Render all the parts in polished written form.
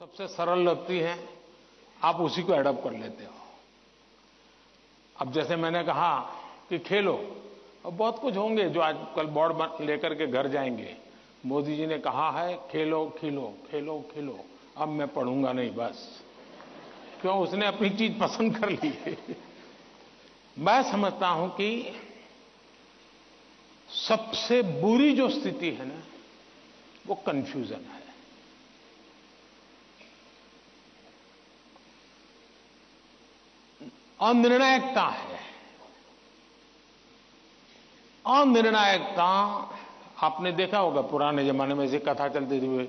सबसे सरल लगती है, आप उसी को एडॉप्ट कर लेते हो। अब जैसे मैंने कहा कि खेलो, अब बहुत कुछ होंगे जो आज कल बोर्ड लेकर के घर जाएंगे। मोदी जी ने कहा है खेलो खिलो खेलो खिलो, अब मैं पढ़ूंगा नहीं बस। क्यों? उसने अपनी चीज पसंद कर ली है। मैं समझता हूं कि सबसे बुरी जो स्थिति है ना, वो कंफ्यूजन है। अनिर्णायकता है। अनिर्णायकता, आपने देखा होगा पुराने जमाने में ऐसी कथा चलती थी,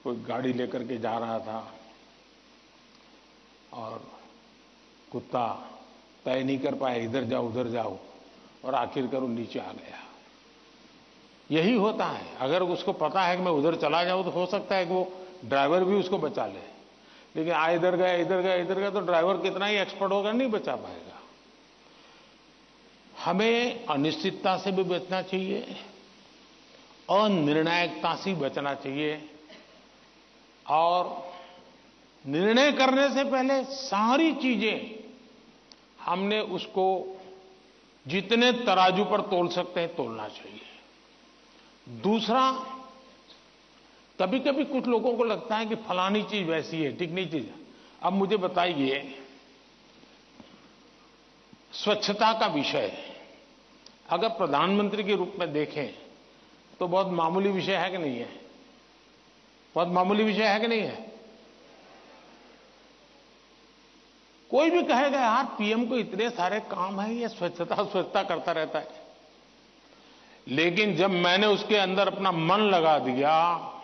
कोई गाड़ी लेकर के जा रहा था और कुत्ता तय नहीं कर पाया, इधर जाओ उधर जाओ, और आखिरकार वो नीचे आ गया। यही होता है, अगर उसको पता है कि मैं उधर चला जाऊं तो हो सकता है कि वो ड्राइवर भी उसको बचा ले, लेकिन इधर गया इधर गया इधर गया तो ड्राइवर कितना ही एक्सपर्ट होगा, नहीं बचा पाएगा। हमें अनिश्चितता से भी बचना चाहिए, अनिर्णायकता से बचना चाहिए, और निर्णय करने से पहले सारी चीजें हमने उसको जितने तराजू पर तोल सकते हैं तोलना चाहिए। दूसरा, कभी कभी कुछ लोगों को लगता है कि फलानी चीज वैसी है, ठीक नहीं चीज। अब मुझे बताइए, स्वच्छता का विषय अगर प्रधानमंत्री के रूप में देखें तो बहुत मामूली विषय है कि नहीं है? बहुत मामूली विषय है कि नहीं है? कोई भी कहेगा यार पीएम को इतने सारे काम है, ये स्वच्छता स्वच्छता करता रहता है। लेकिन जब मैंने उसके अंदर अपना मन लगा दिया,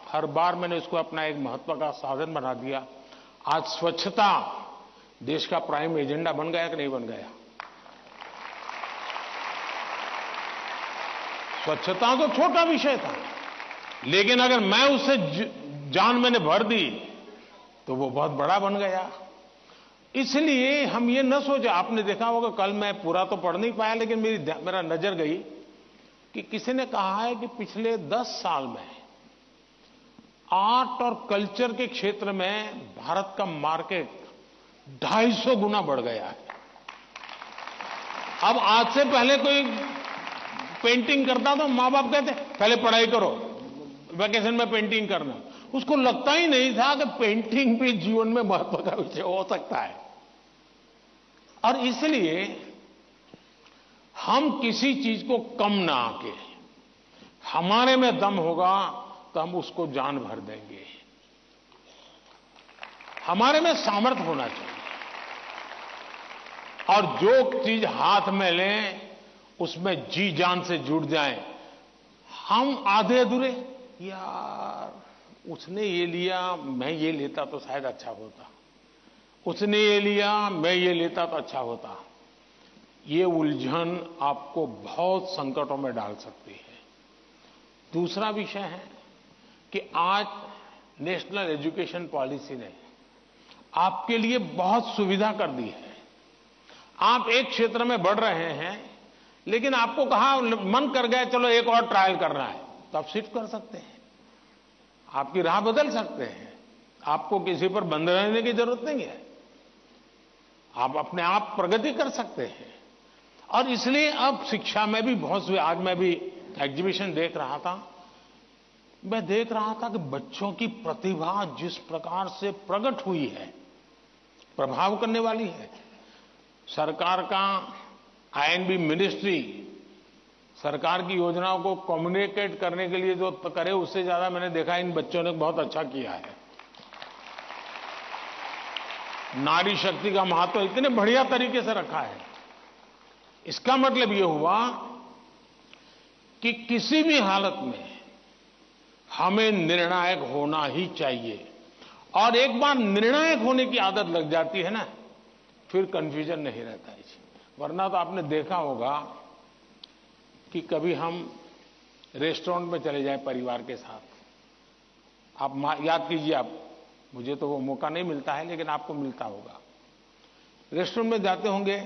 हर बार मैंने उसको अपना एक महत्व का साधन बना दिया, आज स्वच्छता देश का प्राइम एजेंडा बन गया कि नहीं बन गया? स्वच्छता तो छोटा विषय था, लेकिन अगर मैं उससे जान मैंने भर दी तो वो बहुत बड़ा बन गया। इसलिए हम ये न सोचे, आपने देखा होगा, कल मैं पूरा तो पढ़ नहीं पाया लेकिन मेरा नजर गई कि किसी ने कहा है कि पिछले 10 साल में आर्ट और कल्चर के क्षेत्र में भारत का मार्केट 250 गुना बढ़ गया है। अब आज से पहले कोई पेंटिंग करता तो मां बाप कहते पहले पढ़ाई करो, वैकेशन में पेंटिंग करना। उसको लगता ही नहीं था कि पेंटिंग भी जीवन में महत्व का विषय हो सकता है। और इसलिए हम किसी चीज को कम ना आके, हमारे में दम होगा तो हम उसको जान भर देंगे। हमारे में सामर्थ्य होना चाहिए, और जो चीज हाथ में लें उसमें जी जान से जुड़ जाएं। हम आधे अधूरे, यार उसने ये लिया मैं ये लेता तो शायद अच्छा होता, उसने ये लिया मैं ये लेता तो अच्छा होता, ये उलझन आपको बहुत संकटों में डाल सकती है। दूसरा विषय है कि आज नेशनल एजुकेशन पॉलिसी ने आपके लिए बहुत सुविधा कर दी है। आप एक क्षेत्र में बढ़ रहे हैं, लेकिन आपको कहा मन कर गया चलो एक और ट्रायल करना है, तो आप शिफ्ट कर सकते हैं, आपकी राह बदल सकते हैं। आपको किसी पर बंधे रहने की जरूरत नहीं है, आप अपने आप प्रगति कर सकते हैं। और इसलिए अब शिक्षा में भी बहुत, आज मैं भी एग्जीबिशन देख रहा था, मैं देख रहा था कि बच्चों की प्रतिभा जिस प्रकार से प्रकट हुई है, प्रभाव करने वाली है। सरकार का आईएनबी मिनिस्ट्री सरकार की योजनाओं को कम्युनिकेट करने के लिए जो करे, उससे ज्यादा मैंने देखा इन बच्चों ने बहुत अच्छा किया है। नारी शक्ति का महत्व इतने बढ़िया तरीके से रखा है। इसका मतलब यह हुआ कि किसी भी हालत में हमें निर्णायक होना ही चाहिए, और एक बार निर्णायक होने की आदत लग जाती है ना, फिर कंफ्यूजन नहीं रहता है। वरना तो आपने देखा होगा कि कभी हम रेस्टोरेंट में चले जाएं परिवार के साथ, आप याद कीजिए, आप, मुझे तो वो मौका नहीं मिलता है लेकिन आपको मिलता होगा। रेस्टोरेंट में जाते होंगे,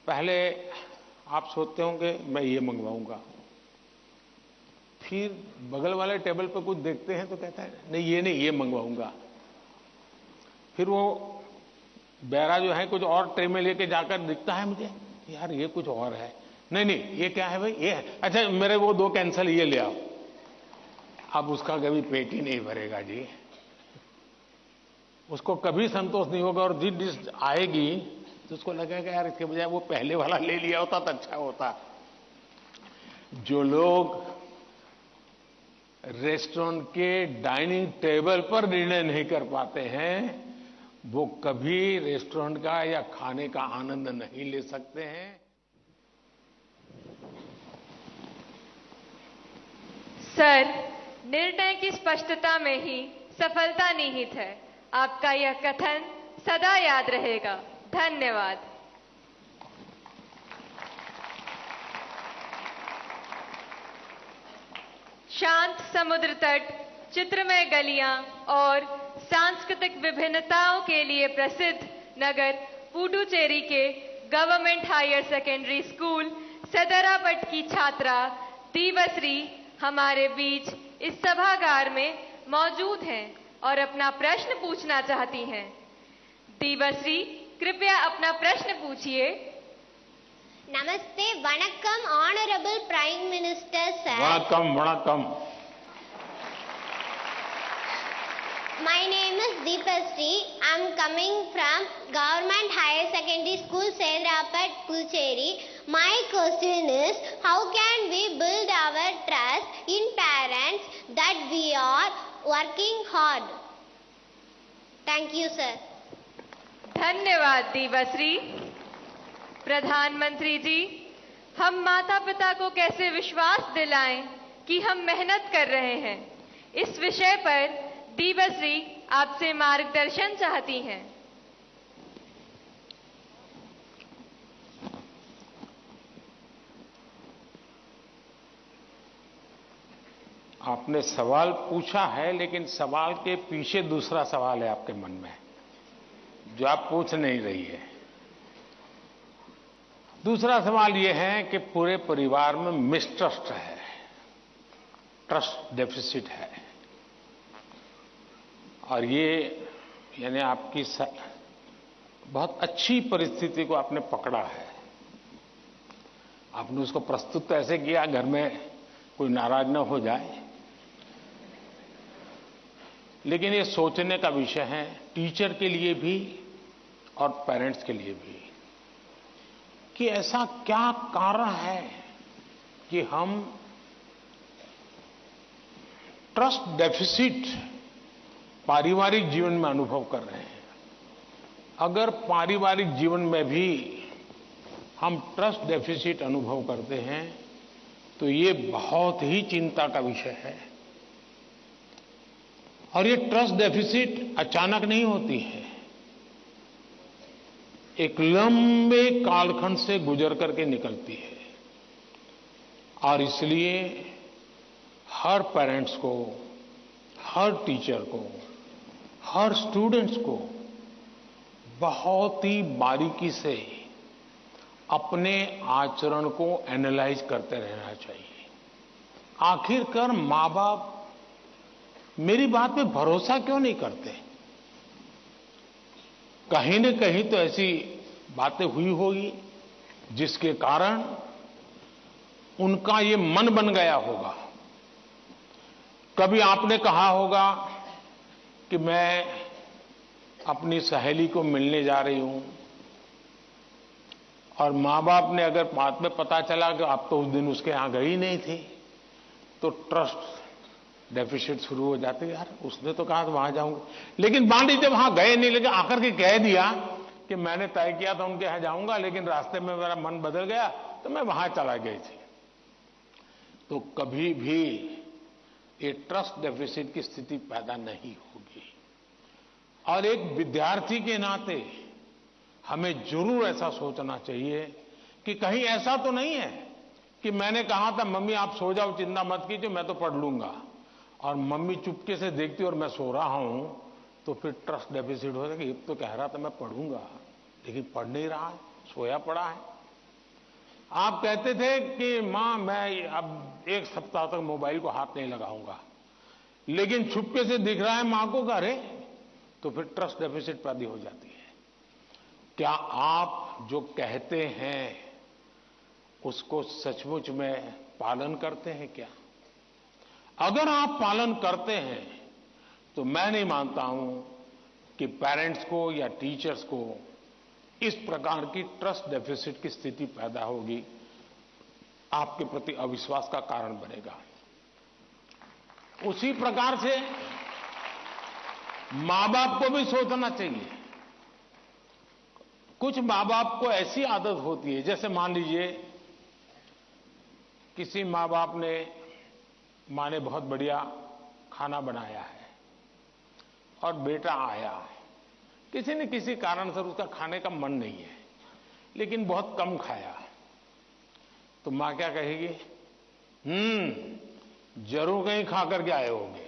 पहले आप सोचते होंगे मैं ये मंगवाऊंगा, फिर बगल वाले टेबल पर कुछ देखते हैं तो कहता है नहीं ये मंगवाऊंगा, फिर वो बैरा जो है कुछ और ट्रे में लेके जाकर दिखता है मुझे, यार ये कुछ और है, नहीं नहीं ये क्या है भाई, ये है, अच्छा मेरे वो 2 कैंसल ये ले आओ। अब उसका कभी पेट ही नहीं भरेगा जी, उसको कभी संतोष नहीं होगा, और जिस डिश आएगी तो उसको लगेगा यार इसके बजाय वो पहले वाला ले लिया होता तो अच्छा होता। जो लोग रेस्टोरेंट के डाइनिंग टेबल पर निर्णय नहीं कर पाते हैं, वो कभी रेस्टोरेंट का या खाने का आनंद नहीं ले सकते हैं। सर, निर्णय की स्पष्टता में ही सफलता निहित है। आपका यह कथन सदा याद रहेगा। धन्यवाद। शांत समुद्र तट, चित्रमय गलियां और सांस्कृतिक विभिन्नताओं के लिए प्रसिद्ध नगर पुडुचेरी के गवर्नमेंट हायर सेकेंडरी स्कूल सदरापट की छात्रा दीवश्री हमारे बीच इस सभागार में मौजूद हैं और अपना प्रश्न पूछना चाहती हैं। दीवश्री, कृपया अपना प्रश्न पूछिए। नमस्ते, वणक्कम ऑनरेबल प्राइम मिनिस्टर सर। वणक्कम वणक्कम। My name is Deepasri. I am coming from Government Higher Secondary School, Sedrapat, Puducherry. My question is, how can we build our trust in parents that we are working hard? Thank you, sir. धन्यवाद दीवश्री। प्रधानमंत्री जी, हम माता पिता को कैसे विश्वास दिलाएं कि हम मेहनत कर रहे हैं, इस विषय पर दीवश्री आपसे मार्गदर्शन चाहती हैं। आपने सवाल पूछा है, लेकिन सवाल के पीछे दूसरा सवाल है आपके मन में, जो आप पूछ नहीं रही है। दूसरा सवाल यह है कि पूरे परिवार में मिसट्रस्ट है, ट्रस्ट डेफिसिट है, और ये यानी आपकी बहुत अच्छी परिस्थिति को आपने पकड़ा है। आपने उसको प्रस्तुत तो ऐसे किया घर में कोई नाराज न हो जाए, लेकिन ये सोचने का विषय है टीचर के लिए भी और पेरेंट्स के लिए भी, कि ऐसा क्या कारण है कि हम ट्रस्ट डेफिसिट पारिवारिक जीवन में अनुभव कर रहे हैं। अगर पारिवारिक जीवन में भी हम ट्रस्ट डेफिसिट अनुभव करते हैं तो ये बहुत ही चिंता का विषय है। और ये ट्रस्ट डेफिसिट अचानक नहीं होती है, एक लंबे कालखंड से गुजर करके निकलती है। और इसलिए हर पेरेंट्स को, हर टीचर को, हर स्टूडेंट्स को बहुत ही बारीकी से अपने आचरण को एनालाइज करते रहना चाहिए। आखिरकार माँ बाप मेरी बात पे भरोसा क्यों नहीं करते? कहीं न कहीं तो ऐसी बातें हुई होगी जिसके कारण उनका ये मन बन गया होगा। कभी आपने कहा होगा कि मैं अपनी सहेली को मिलने जा रही हूं, और माँ बाप ने अगर बाद में पता चला कि आप तो उस दिन उसके यहां गई नहीं थी, तो ट्रस्ट डेफिसिट शुरू हो जाते। यार उसने तो कहा वहां जाऊंगी, लेकिन मान लीजिए वहां गए नहीं, लेकिन आकर के कह दिया कि मैंने तय किया था उनके यहां जाऊंगा, लेकिन रास्ते में मेरा मन बदल गया तो मैं वहां चला गई थी। तो कभी भी ये ट्रस्ट डेफिसिट की स्थिति पैदा नहीं होगी। और एक विद्यार्थी के नाते हमें जरूर ऐसा सोचना चाहिए कि कहीं ऐसा तो नहीं है कि मैंने कहा था मम्मी आप सो जाओ, चिंता मत कीजिए, मैं तो पढ़ लूंगा, और मम्मी चुपके से देखती और मैं सो रहा हूं, तो फिर ट्रस्ट डेफिसिट हो जाएगा। ये तो कह रहा था मैं पढ़ूंगा, लेकिन पढ़ नहीं रहा है, सोया पड़ा है। आप कहते थे कि मां मैं अब 1 सप्ताह तक मोबाइल को हाथ नहीं लगाऊंगा, लेकिन छुपके से दिख रहा है मां को, अरे तो फिर ट्रस्ट डेफिसिट पैदा हो जाती है। क्या आप जो कहते हैं उसको सचमुच में पालन करते हैं क्या? अगर आप पालन करते हैं तो मैं नहीं मानता हूं कि पेरेंट्स को या टीचर्स को इस प्रकार की ट्रस्ट डेफिसिट की स्थिति पैदा होगी, आपके प्रति अविश्वास का कारण बनेगा। उसी प्रकार से मां बाप को भी सोचना चाहिए। कुछ मां बाप को ऐसी आदत होती है, जैसे मान लीजिए किसी मां बाप ने मां ने बहुत बढ़िया खाना बनाया है और बेटा आया, किसी न किसी कारण से उसका खाने का मन नहीं है, लेकिन बहुत कम खाया, तो मां क्या कहेगी? जरूर कहीं खा करके आए होंगे,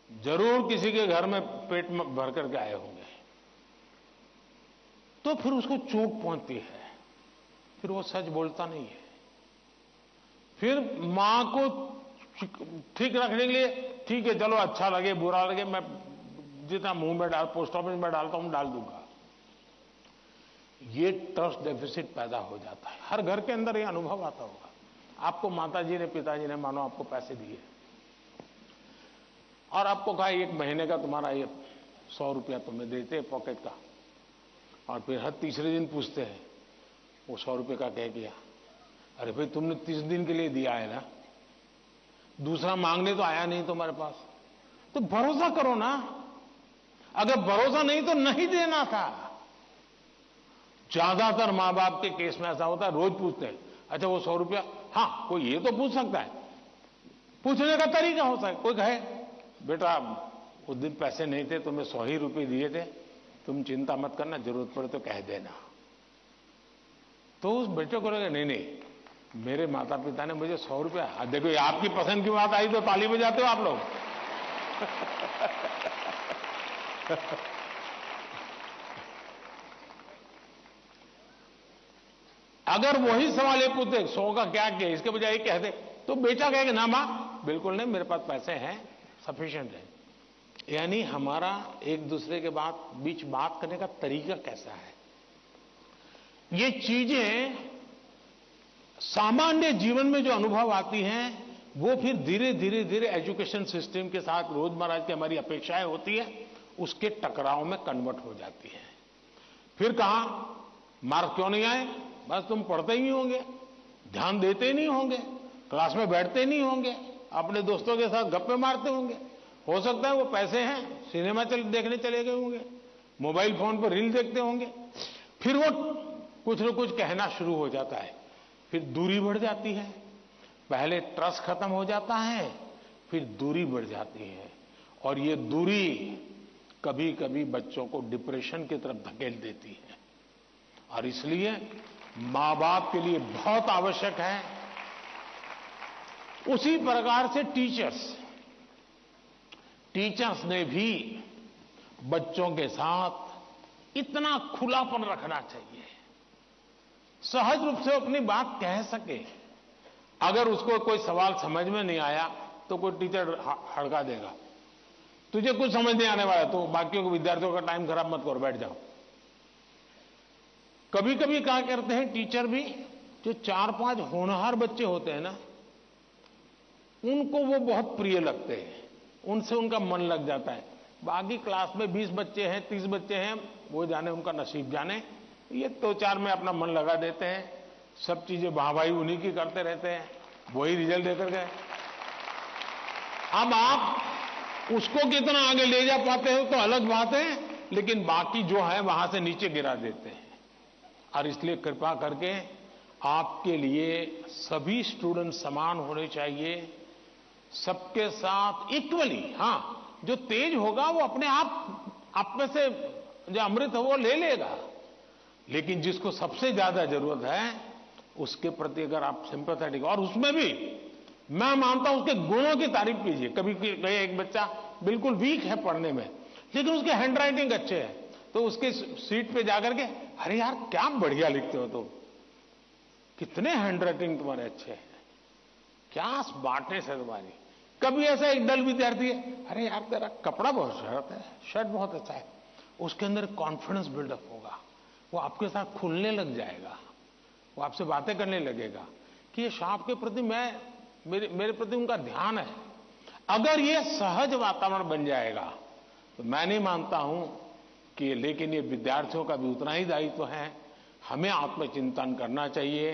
जरूर किसी के घर में पेट में भर करके आए होंगे। तो फिर उसको चोट पहुंचती है, फिर वो सच बोलता नहीं है। फिर मां को ठीक रखने के लिए, ठीक है चलो अच्छा लगे बुरा लगे, मैं जितना मुंह में डाल पोस्ट ऑफिस में डालता हूं डाल दूंगा। ये ट्रस्ट डेफिसिट पैदा हो जाता है। हर घर के अंदर ये अनुभव आता होगा। आपको माताजी ने पिताजी ने मानो आपको पैसे दिए और आपको कहा 1 महीने का तुम्हारा ये 100 रुपया तुम्हें देते हैं पॉकेट का, और फिर हर तीसरे दिन पूछते हैं वो 100 रुपये का कह दिया। अरे भाई तुमने 30 दिन के लिए दिया है ना, दूसरा मांगने तो आया नहीं तुम्हारे पास, तो भरोसा करो ना। अगर भरोसा नहीं तो नहीं देना था। ज्यादातर मां बाप के केस में ऐसा होता है, रोज पूछते हैं अच्छा वो 100 रुपया, हाँ कोई ये तो पूछ सकता है, पूछने का तरीका होता है। कोई कहे बेटा उस दिन पैसे नहीं थे, तुम्हें 100 ही रुपये दिए थे, तुम चिंता मत करना, जरूरत पड़े तो कह देना। तो उस बेटे को लगे नहीं नहीं मेरे माता पिता ने मुझे 100 रुपया, देखो ये आपकी पसंद की बात आई तो ताली बजाते हो आप लोग। अगर वही सवाल ये पूछते 100 का क्या किया, इसके बजाय कह दे, तो बेटा कहेगा ना मां बिल्कुल नहीं, मेरे पास पैसे हैं, सफिशिएंट है। यानी हमारा एक दूसरे के बीच बात करने का तरीका कैसा है, ये चीजें सामान्य जीवन में जो अनुभव आती हैं वो फिर धीरे धीरे धीरे एजुकेशन सिस्टम के साथ रोजमर्रा की हमारी अपेक्षाएं होती है, उसके टकराव में कन्वर्ट हो जाती है। फिर कहा मार्क क्यों नहीं आए, बस तुम पढ़ते ही नहीं होंगे, ध्यान देते ही नहीं होंगे, क्लास में बैठते नहीं होंगे, अपने दोस्तों के साथ गप्पे मारते होंगे, हो सकता है वो पैसे हैं सिनेमा देखने चले गए होंगे, मोबाइल फोन पर रील देखते होंगे। फिर वो कुछ न कुछ कहना शुरू हो जाता है, फिर दूरी बढ़ जाती है। पहले ट्रस्ट खत्म हो जाता है, फिर दूरी बढ़ जाती है, और ये दूरी कभी कभी बच्चों को डिप्रेशन की तरफ धकेल देती है। और इसलिए मां बाप के लिए बहुत आवश्यक है, उसी प्रकार से टीचर्स ने भी बच्चों के साथ इतना खुलापन रखना चाहिए, सहज रूप से अपनी बात कह सके। अगर उसको कोई सवाल समझ में नहीं आया तो कोई टीचर हड़का देगा, तुझे कुछ समझ नहीं आने वाला तो बाकियों को विद्यार्थियों का टाइम खराब मत करो, बैठ जाओ। कभी कभी क्या करते हैं टीचर भी, जो 4-5 होनहार बच्चे होते हैं ना, उनको वो बहुत प्रिय लगते हैं, उनसे उनका मन लग जाता है। बाकी क्लास में 20 बच्चे हैं 30 बच्चे हैं, वो जाने उनका नसीब जाने, ये 2-4 में अपना मन लगा देते हैं, सब चीजें वाहवाही उन्हीं की करते रहते हैं, वही रिजल्ट देकर गए। अब आप उसको कितना आगे ले जा पाते हो तो अलग बात है, लेकिन बाकी जो है वहां से नीचे गिरा देते हैं। और इसलिए कृपा करके आपके लिए सभी स्टूडेंट समान होने चाहिए, सबके साथ इक्वली। हाँ, जो तेज होगा वो अपने आप में से जो अमृत है वो ले लेगा, लेकिन जिसको सबसे ज्यादा जरूरत है उसके प्रति अगर आप सिंपैथेटिक, और उसमें भी मैं मानता हूं उसके गुणों की तारीफ कीजिए। कभी एक बच्चा बिल्कुल वीक है पढ़ने में, लेकिन उसके हैंड राइटिंग अच्छे है, तो उसके सीट पे जाकर के अरे यार क्या बढ़िया लिखते हो तुम, कितने हैंड राइटिंग तुम्हारे अच्छे हैं, क्या स्मार्टनेस है तुम्हारी, कभी ऐसा एक दल विद्यार्थी है, अरे यार तेरा कपड़ा बहुत शर्ट है, शर्ट बहुत अच्छा है, उसके अंदर कॉन्फिडेंस बिल्डअप होगा, वो आपके साथ खुलने लग जाएगा, वो आपसे बातें करने लगेगा कि ये साहब के प्रति मेरे प्रति उनका ध्यान है। अगर ये सहज वातावरण बन जाएगा तो मैं नहीं मानता हूं कि, लेकिन ये विद्यार्थियों का भी उतना ही दायित्व है। हमें आत्मचिंतन करना चाहिए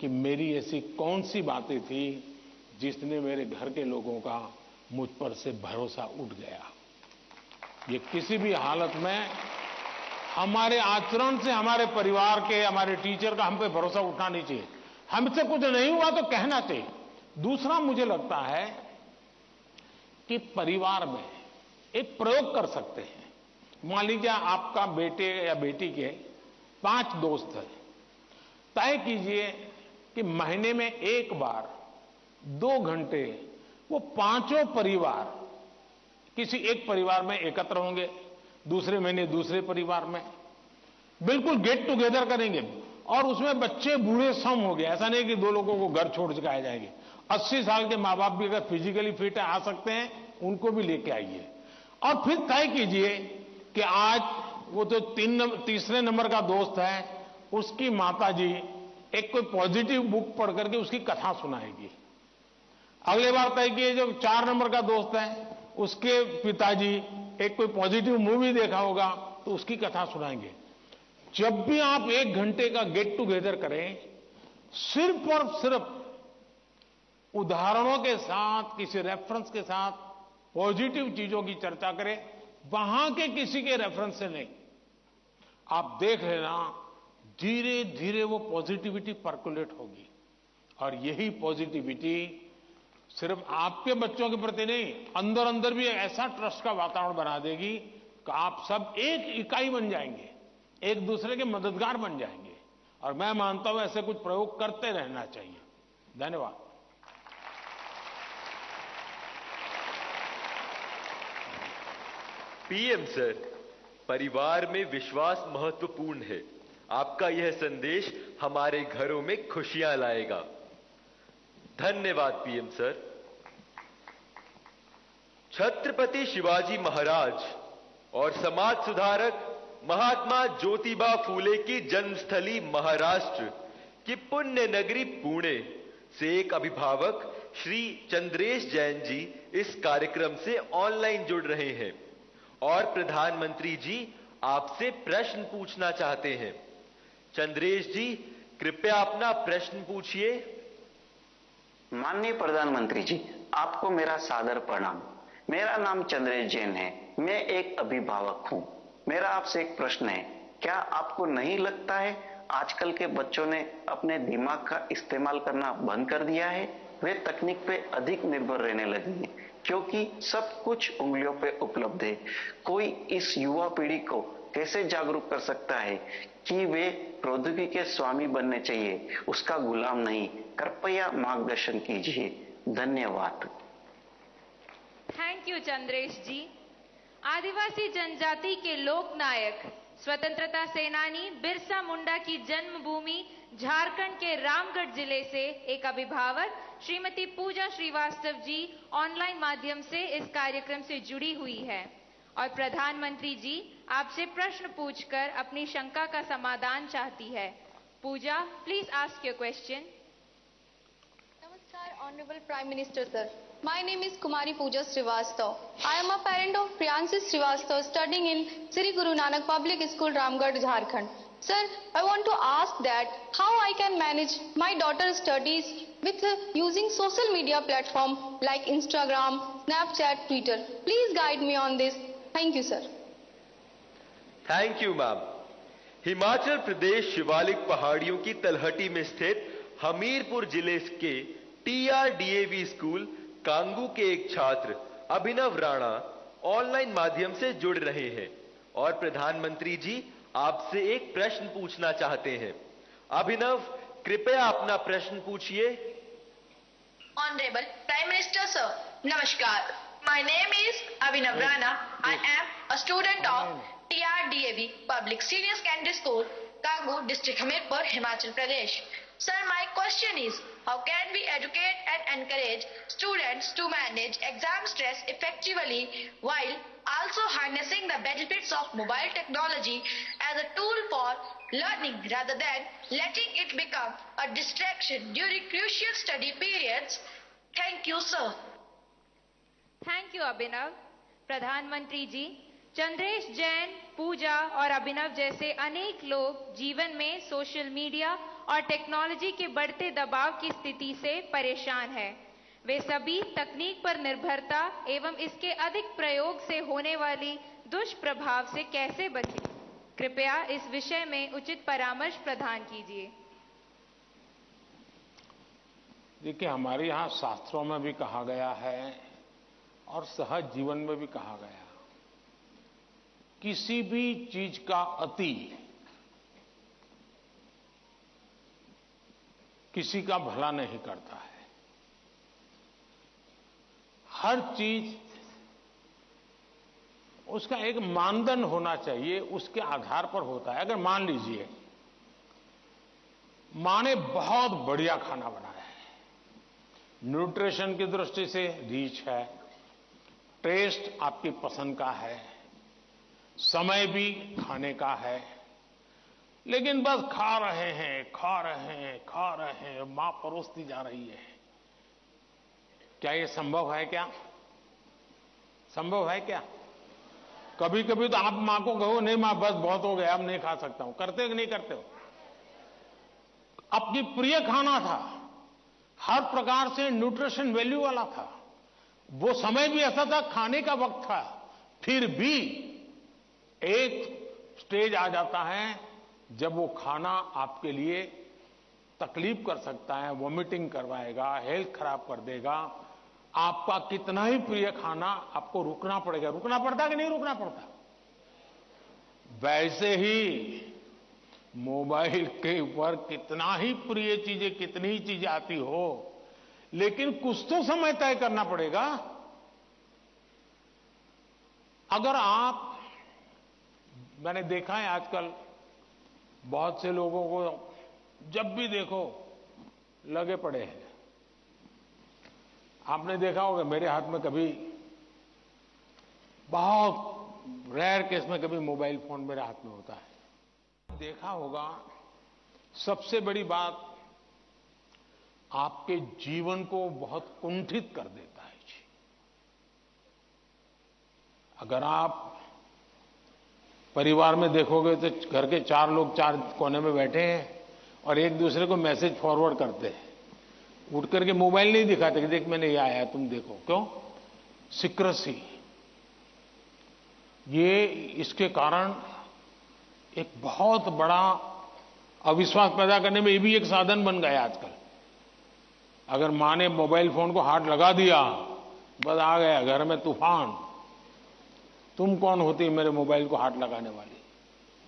कि मेरी ऐसी कौन सी बातें थी जिसने मेरे घर के लोगों का मुझ पर से भरोसा उठ गया। ये किसी भी हालत में हमारे आचरण से हमारे परिवार के, हमारे टीचर का हम पे भरोसा उठना नहीं चाहिए। हमसे कुछ नहीं हुआ तो कहना चाहिए। दूसरा, मुझे लगता है कि परिवार में एक प्रयोग कर सकते हैं। मान लीजिए आपका बेटे या बेटी के 5 दोस्त हैं, तय कीजिए कि महीने में एक बार 2 घंटे वो पांचों परिवार किसी एक परिवार में एकत्र होंगे, दूसरे महीने दूसरे परिवार में बिल्कुल गेट टुगेदर करेंगे, और उसमें बच्चे बूढ़े सम हो गए। ऐसा नहीं कि 2 लोगों को घर छोड़ के आ जाएंगे। 80 साल के माँ बाप भी अगर फिजिकली फिट है, आ सकते हैं, उनको भी लेके आइए। और फिर तय कीजिए कि आज वो तो तीसरे नंबर का दोस्त है, उसकी माताजी एक कोई पॉजिटिव बुक पढ़ करके उसकी कथा सुनाएगी। अगले बार तय किए जो 4 नंबर का दोस्त है, उसके पिताजी एक कोई पॉजिटिव मूवी देखा होगा तो उसकी कथा सुनाएंगे। जब भी आप 1 घंटे का गेट टुगेदर करें, सिर्फ और सिर्फ उदाहरणों के साथ, किसी रेफरेंस के साथ पॉजिटिव चीजों की चर्चा करें, वहां के किसी के रेफरेंस से नहीं। आप देख लेना, धीरे धीरे वो पॉजिटिविटी पर्कुलेट होगी, और यही पॉजिटिविटी सिर्फ आपके बच्चों के प्रति नहीं, अंदर अंदर भी ऐसा ट्रस्ट का वातावरण बना देगी कि आप सब एक इकाई बन जाएंगे, एक दूसरे के मददगार बन जाएंगे। और मैं मानता हूं ऐसे कुछ प्रयोग करते रहना चाहिए। धन्यवाद। पीएम सर, परिवार में विश्वास महत्वपूर्ण है। आपका यह संदेश हमारे घरों में खुशियां लाएगा। धन्यवाद पीएम सर। छत्रपति शिवाजी महाराज और समाज सुधारक महात्मा ज्योतिबा फूले की जन्मस्थली महाराष्ट्र की पुण्य नगरी पुणे से एक अभिभावक श्री चंद्रेश जैन जी इस कार्यक्रम से ऑनलाइन जुड़ रहे हैं और प्रधानमंत्री जी आपसे प्रश्न पूछना चाहते हैं। चंद्रेश जी, कृपया अपना प्रश्न पूछिए। माननीय प्रधानमंत्री जी, आपको मेरा सादर प्रणाम। मेरा नाम चंद्रेश जैन है, मैं एक अभिभावक हूं। मेरा आपसे एक प्रश्न है, क्या आपको नहीं लगता है आजकल के बच्चों ने अपने दिमाग का इस्तेमाल करना बंद कर दिया है? वे तकनीक पे अधिक निर्भर रहने लगे हैं क्योंकि सब कुछ उंगलियों पे उपलब्ध है। कोई इस युवा पीढ़ी को कैसे जागरूक कर सकता है कि वे प्रौद्योगिकी के स्वामी बनने चाहिए, उसका गुलाम नहीं? कृपया मार्गदर्शन कीजिए। धन्यवाद। थैंक यू चंद्रेश जी। आदिवासी जनजाति के लोक नायक, स्वतंत्रता सेनानी बिरसा मुंडा की जन्मभूमि झारखंड के रामगढ़ जिले से एक अभिभावक श्रीमती पूजा श्रीवास्तव जी ऑनलाइन माध्यम से इस कार्यक्रम से जुड़ी हुई है और प्रधानमंत्री जी आपसे प्रश्न पूछकर अपनी शंका का समाधान चाहती है। Pooja, please ask your question. Namaskar, Honorable Prime Minister Sir. My name is Kumari Pooja Srivastav. I am a parent of Priyanshi Srivastav studying in Sri Guru Nanak Public School, Ramgarh, Jharkhand. Sir, I want to ask that how I can manage my daughter's studies with using social media platform like Instagram, Snapchat, Twitter. Please guide me on this. Thank you, sir. Thank you ma'am. Himachal Pradesh Shivalik पहाड़ियों की तलहटी में स्थित हमीरपुर जिले के TRDAV school Kangu के एक छात्र अभिनव राणा ऑनलाइन माध्यम से जुड़ रहे हैं और प्रधानमंत्री जी आपसे एक प्रश्न पूछना चाहते हैं। अभिनव, कृपया अपना प्रश्न पूछिए। Honorable Prime Minister Sir, Namaskar. My name is Abhinav Rana. I am a student of TRDAV Public Senior Secondary School, Kangu, District Hamirpur, Himachal Pradesh. Sir, my question is, how can we educate and encourage students to manage exam stress effectively while also harnessing the benefits of mobile technology as a tool for learning rather than letting it become a distraction during crucial study periods? Thank you, sir. Thank you Abhinav. प्रधानमंत्री जी, चंद्रेश जैन, पूजा और अभिनव जैसे अनेक लोग जीवन में social media और technology के बढ़ते दबाव की स्थिति से परेशान हैं। वे सभी तकनीक पर निर्भरता एवं इसके अधिक प्रयोग से होने वाली दुष्प्रभाव से कैसे बचें? कृपया इस विषय में उचित परामर्श प्रदान कीजिए। देखिए, हमारे यहाँ शास्त्रों में भी कहा गया है और सहज जीवन में भी कहा गया, किसी भी चीज का अति किसी का भला नहीं करता है। हर चीज उसका एक मानदंड होना चाहिए, उसके आधार पर होता है। अगर मान लीजिए मां ने बहुत बढ़िया खाना बनाया है, न्यूट्रिशन की दृष्टि से रिच है, टेस्ट आपकी पसंद का है, समय भी खाने का है, लेकिन बस खा रहे हैं, मां परोसती जा रही है। क्या ये संभव है? क्या संभव है? क्या कभी कभी तो आप मां को कहो, नहीं मां बस बहुत हो गया, अब नहीं खा सकता हूं। करते हो कि नहीं करते हो? अपनी प्रिय खाना था, हर प्रकार से न्यूट्रिशन वैल्यू वाला था, वो समय भी ऐसा था, खाने का वक्त था, फिर भी एक स्टेज आ जाता है जब वो खाना आपके लिए तकलीफ कर सकता है, वॉमिटिंग करवाएगा, हेल्थ खराब कर देगा। आपका कितना ही प्रिय खाना, आपको रुकना पड़ेगा। रुकना पड़ता कि नहीं रुकना पड़ता? वैसे ही मोबाइल के ऊपर कितना ही प्रिय चीजें, कितनी ही चीजें आती हो, लेकिन कुछ तो समय तय करना पड़ेगा। अगर आप, मैंने देखा है आजकल बहुत से लोगों को जब भी देखो लगे पड़े हैं। आपने देखा होगा, मेरे हाथ में कभी, बहुत रेयर केस में कभी मोबाइल फोन मेरे हाथ में होता है। देखा होगा, सबसे बड़ी बात आपके जीवन को बहुत कुंठित कर देता है जी। अगर आप परिवार में देखोगे तो घर के 4 लोग 4 कोने में बैठे हैं और एक दूसरे को मैसेज फॉरवर्ड करते हैं, उठ करके मोबाइल नहीं दिखाते कि देख मैंने ये आया तुम देखो। क्यों? सीक्रेसी। ये इसके कारण एक बहुत बड़ा अविश्वास पैदा करने में ये भी एक साधन बन गया आजकल। अगर मां ने मोबाइल फोन को हाथ लगा दिया, बस आ गया घर में तूफान। तुम कौन होती मेरे मोबाइल को हाथ लगाने वाली?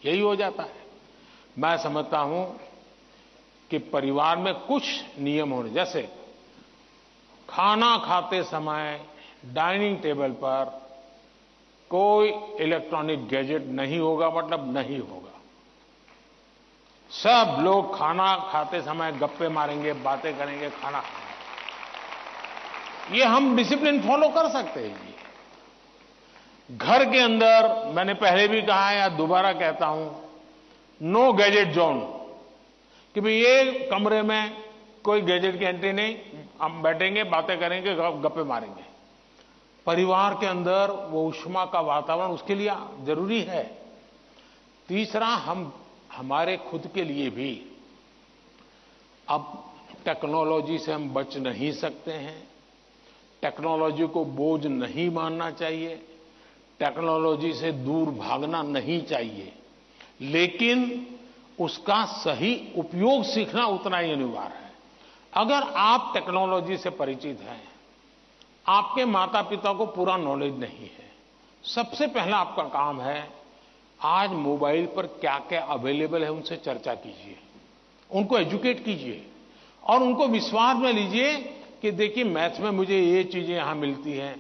यही हो जाता है। मैं समझता हूं कि परिवार में कुछ नियम होने, जैसे खाना खाते समय डाइनिंग टेबल पर कोई इलेक्ट्रॉनिक गैजेट नहीं होगा, मतलब नहीं होगा। सब लोग खाना खाते समय गप्पे मारेंगे, बातें करेंगे, खाना खाएंगे। ये हम डिसिप्लिन फॉलो कर सकते हैं जी। घर के अंदर, मैंने पहले भी कहा है या दोबारा कहता हूं, नो गैजेट जोन, कि भाई ये कमरे में कोई गैजेट की एंट्री नहीं, हम बैठेंगे, बातें करेंगे, गप्पे मारेंगे। परिवार के अंदर वो ऊष्मा का वातावरण उसके लिए जरूरी है। तीसरा, हम हमारे खुद के लिए भी अब टेक्नोलॉजी से हम बच नहीं सकते हैं। टेक्नोलॉजी को बोझ नहीं मानना चाहिए, टेक्नोलॉजी से दूर भागना नहीं चाहिए, लेकिन उसका सही उपयोग सीखना उतना ही अनिवार्य है। अगर आप टेक्नोलॉजी से परिचित हैं, आपके माता पिता को पूरा नॉलेज नहीं है, सबसे पहला आपका काम है आज मोबाइल पर क्या क्या अवेलेबल है उनसे चर्चा कीजिए, उनको एजुकेट कीजिए और उनको विश्वास में लीजिए कि देखिए मैथ्स में मुझे ये चीजें यहां मिलती हैं,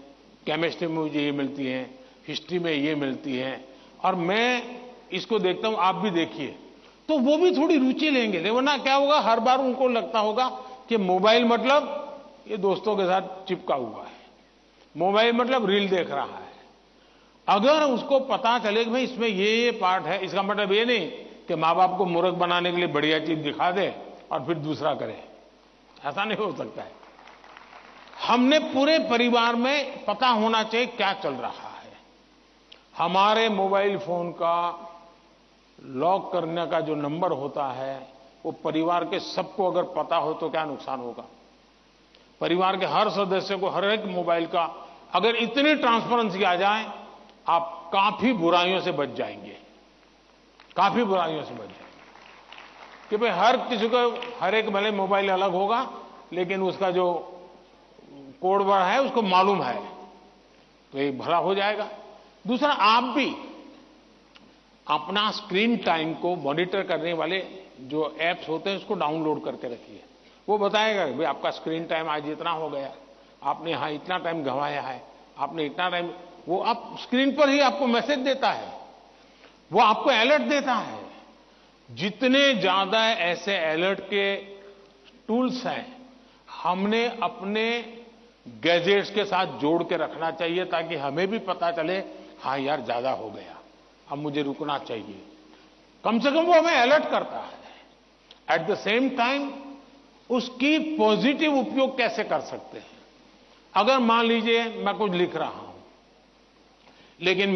केमिस्ट्री में मुझे ये मिलती हैं, हिस्ट्री में ये मिलती हैं और मैं इसको देखता हूं, आप भी देखिए। तो वो भी थोड़ी रुचि लेंगे। वरना क्या होगा, हर बार उनको लगता होगा कि मोबाइल मतलब ये दोस्तों के साथ चिपका हुआ है, मोबाइल मतलब रील देख रहा है। अगर उसको पता चले कि भाई इसमें ये पार्ट है, इसका मतलब ये नहीं कि माँ बाप को मूर्ख बनाने के लिए बढ़िया चीज दिखा दे और फिर दूसरा करे, ऐसा नहीं हो सकता है। हमने पूरे परिवार में पता होना चाहिए क्या चल रहा है। हमारे मोबाइल फोन का लॉक करने का जो नंबर होता है वो परिवार के सबको अगर पता हो तो क्या नुकसान होगा। परिवार के हर सदस्य को हर एक मोबाइल का अगर इतनी ट्रांसपेरेंसी आ जाए, आप काफी बुराइयों से बच जाएंगे, काफी बुराइयों से बच जाएंगे। कि भाई हर किसी को हर एक भले मोबाइल अलग होगा लेकिन उसका जो कोड वर्ड है उसको मालूम है, तो ये भला हो जाएगा। दूसरा, आप भी अपना स्क्रीन टाइम को मॉनिटर करने वाले जो एप्स होते हैं उसको डाउनलोड करके रखिए। वो बताएगा कि भाई आपका स्क्रीन टाइम आज इतना हो गया, आपने यहां इतना टाइम गंवाया है, आपने इतना टाइम, वो आप स्क्रीन पर ही आपको मैसेज देता है, वो आपको अलर्ट देता है। जितने ज्यादा ऐसे अलर्ट के टूल्स हैं हमने अपने गैजेट्स के साथ जोड़ के रखना चाहिए, ताकि हमें भी पता चले हाँ यार ज्यादा हो गया, अब मुझे रुकना चाहिए। कम से कम वो हमें अलर्ट करता है। एट द सेम टाइम उसकी पॉजिटिव उपयोग कैसे कर सकते हैं। अगर मान लीजिए मैं कुछ लिख रहा हूं लेकिन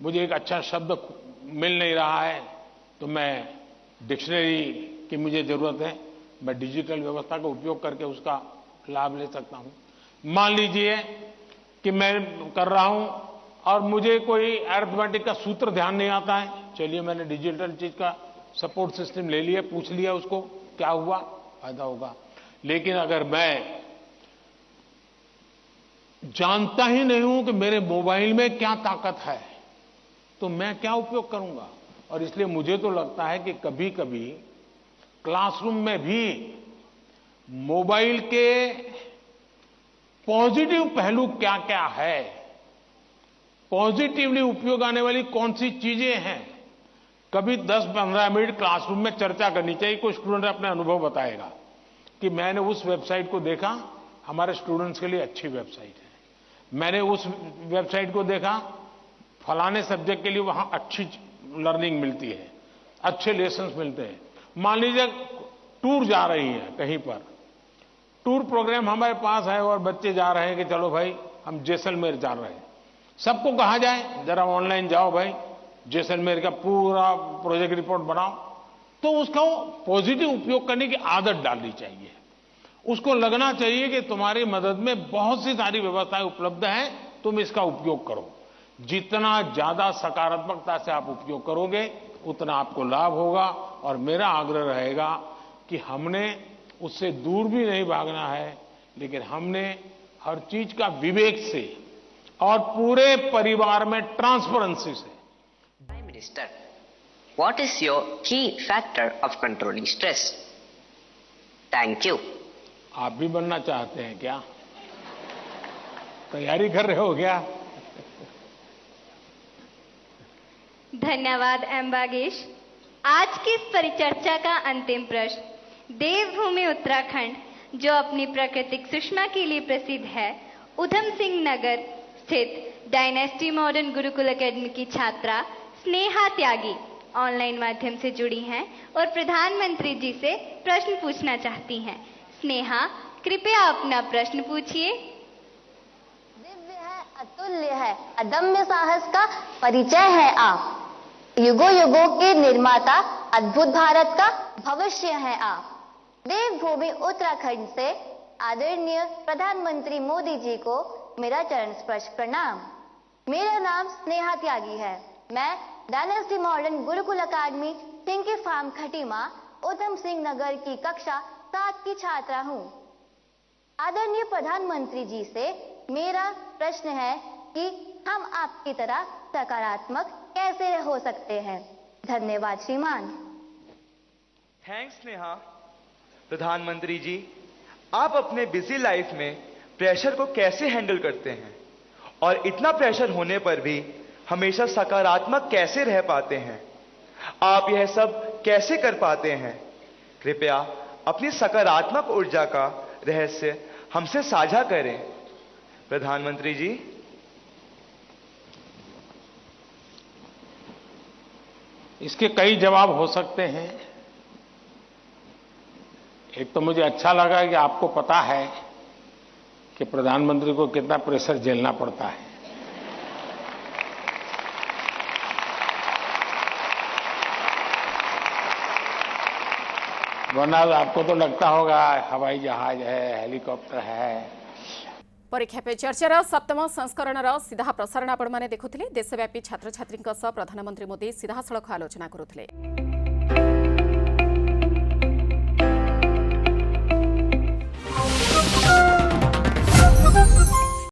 मुझे एक अच्छा शब्द मिल नहीं रहा है, तो मैं डिक्शनरी की मुझे जरूरत है, मैं डिजिटल व्यवस्था का उपयोग करके उसका लाभ ले सकता हूं। मान लीजिए कि मैं कर रहा हूं और मुझे कोई अरिथमेटिक का सूत्र ध्यान नहीं आता है, चलिए मैंने डिजिटल चीज का सपोर्ट सिस्टम ले लिया, पूछ लिया उसको, क्या हुआ, फायदा होगा। लेकिन अगर मैं जानता ही नहीं हूं कि मेरे मोबाइल में क्या ताकत है, तो मैं क्या उपयोग करूंगा। और इसलिए मुझे तो लगता है कि कभी कभी क्लासरूम में भी मोबाइल के पॉजिटिव पहलू क्या क्या है, पॉजिटिवली उपयोग आने वाली कौन सी चीजें हैं, कभी 10-15 मिनट क्लासरूम में चर्चा करनी चाहिए। कोई स्टूडेंट अपने अनुभव बताएगा कि मैंने उस वेबसाइट को देखा, हमारे स्टूडेंट्स के लिए अच्छी वेबसाइट है, मैंने उस वेबसाइट को देखा, फलाने सब्जेक्ट के लिए वहां अच्छी लर्निंग मिलती है, अच्छे लेसन्स मिलते हैं। मान लीजिए टूर जा रही है कहीं पर, टूर प्रोग्राम हमारे पास है और बच्चे जा रहे हैं कि चलो भाई हम जैसलमेर जा रहे हैं, सबको कहा जाए जरा ऑनलाइन जाओ भाई, जैसलमेर का पूरा प्रोजेक्ट रिपोर्ट बनाओ, तो उसका पॉजिटिव उपयोग करने की आदत डालनी चाहिए। उसको लगना चाहिए कि तुम्हारी मदद में बहुत सी सारी व्यवस्थाएं उपलब्ध हैं, तुम इसका उपयोग करो। जितना ज्यादा सकारात्मकता से आप उपयोग करोगे उतना आपको लाभ होगा। और मेरा आग्रह रहेगा कि हमने उससे दूर भी नहीं भागना है, लेकिन हमने हर चीज का विवेक से और पूरे परिवार में ट्रांसपेरेंसी से। Prime Minister, what is your key factor of controlling stress? Thank you. आप भी बनना चाहते हैं क्या? तैयारी कर रहे हो क्या? धन्यवाद एम बागेश। आज की इस परिचर्चा का अंतिम प्रश्न देवभूमि उत्तराखंड, जो अपनी प्राकृतिक सुषमा के लिए प्रसिद्ध है, उधम सिंह नगर स्थित डायनेस्टी मॉडर्न गुरुकुल एकेडमी की छात्रा स्नेहा त्यागी ऑनलाइन माध्यम से जुड़ी हैं और प्रधानमंत्री जी से प्रश्न पूछना चाहती हैं। स्नेहा, कृपया अपना प्रश्न पूछिए। दिव्य है, अतुल्य है, अदम्य साहस का परिचय है आप। युगों युगों के निर्माता, अद्भुत भारत का भविष्य है आप। देवभूमि उत्तराखंड से आदरणीय प्रधानमंत्री मोदी जी को मेरा चरण स्पर्श प्रणाम। मेरा नाम स्नेहा त्यागी है। मैं डायनेस्टी मॉडर्न गुरुकुल अकादमी थिंकी फार्म खटीमा उधम सिंह नगर की कक्षा 7 की छात्रा हूँ। आदरणीय प्रधानमंत्री जी से मेरा प्रश्न है कि हम आपकी तरह सकारात्मक कैसे हो सकते हैं। धन्यवाद श्रीमान। थैंक्स स्नेहा। प्रधानमंत्री जी, आप अपने बिजी लाइफ में प्रेशर को कैसे हैंडल करते हैं और इतना प्रेशर होने पर भी हमेशा सकारात्मक कैसे रह पाते हैं? आप यह सब कैसे कर पाते हैं? कृपया अपनी सकारात्मक ऊर्जा का रहस्य हमसे साझा करें। प्रधानमंत्री जी, इसके कई जवाब हो सकते हैं। एक तो मुझे अच्छा लगा कि आपको पता है कि प्रधानमंत्री को कितना प्रेशर झेलना पड़ता है। वरना आपको तो लगता होगा हवाई जहाज है, हेलीकॉप्टर है। परीक्षा पे चर्चार सप्तम संस्करणर सीधा प्रसारण आपण माने देखुथिले। देशव्यापी छात्र छात्री प्रधानमंत्री मोदी सीधासलख आलोचना करुथिले।